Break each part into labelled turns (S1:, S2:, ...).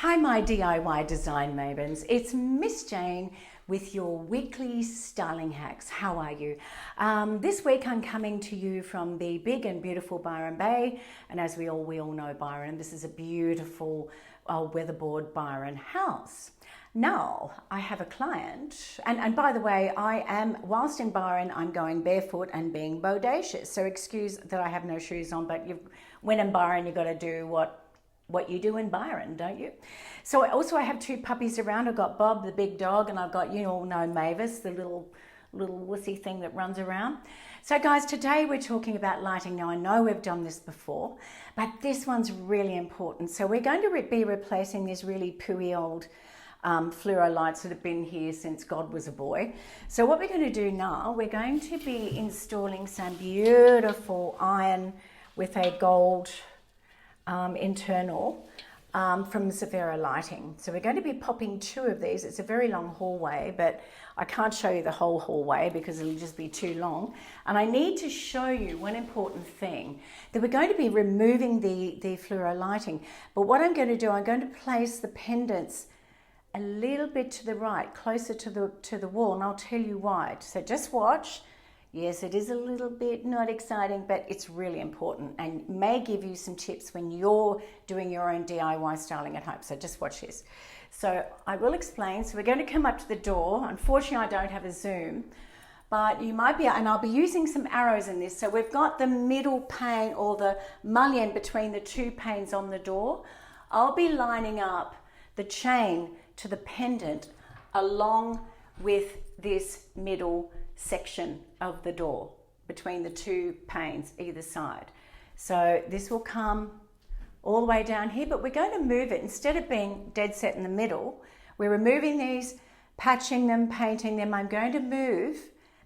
S1: Hi, my DIY design mavens. It's Miss Jane with your weekly styling hacks. How are you? This week I'm coming to you from the big and beautiful Byron Bay, and as we all know Byron, this is a beautiful weatherboard Byron house. Now I have a client, and by the way, whilst in Byron, I'm going barefoot and being bodacious. So excuse that I have no shoes on, but when in Byron, you've got to do what you do in Byron, don't you? So I have two puppies around. I've got Bob, the big dog, and I've got, you all know, Mavis, the little wussy thing that runs around. So guys, today we're talking about lighting. Now I know we've done this before, but this one's really important. So we're going to be replacing these really pooey old fluoro lights that have been here since God was a boy. So what we're going to do now, we're going to be installing some beautiful iron with a gold internal from theyre lighting. So we're going to be popping two of these. It's a very long hallway, but I can't show you the whole hallway because it'll just be too long. And I need to show you one important thing, that we're going to be removing the fluoro lighting. But what I'm going to do, I'm going to place the pendants a little bit to the right, closer to the wall, and I'll tell you why. So just watch. Yes, it is a little bit not exciting, but it's really important and may give you some tips when you're doing your own DIY styling at home. So just watch this. So I will explain. So we're going to come up to the door. Unfortunately, I don't have a zoom, but you might be, and I'll be using some arrows in this. So we've got the middle pane or the mullion between the two panes on the door. I'll be lining up the chain to the pendant along with this middle section of the door between the two panes either side. So this will come all the way down here, but we're going to move it. Instead of being dead set in the middle, we're removing these, patching them, painting them. I'm going to move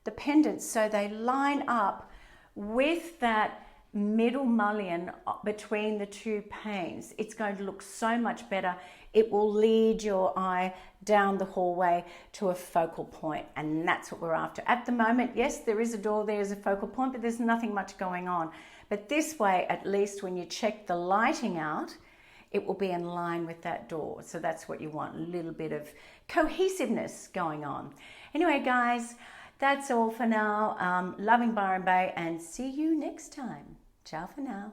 S1: the pendants so they line up with that middle mullion between the two panes. It's going to look so much better. It will lead your eye down the hallway to a focal point, and that's what we're after. At the moment, yes, there is a door, there's a focal point, but there's nothing much going on. But this way, at least when you check the lighting out, it will be in line with that door. So that's what you want, a little bit of cohesiveness going on. Anyway, guys, that's all for now. Loving Byron Bay, and see you next time. Ciao for now.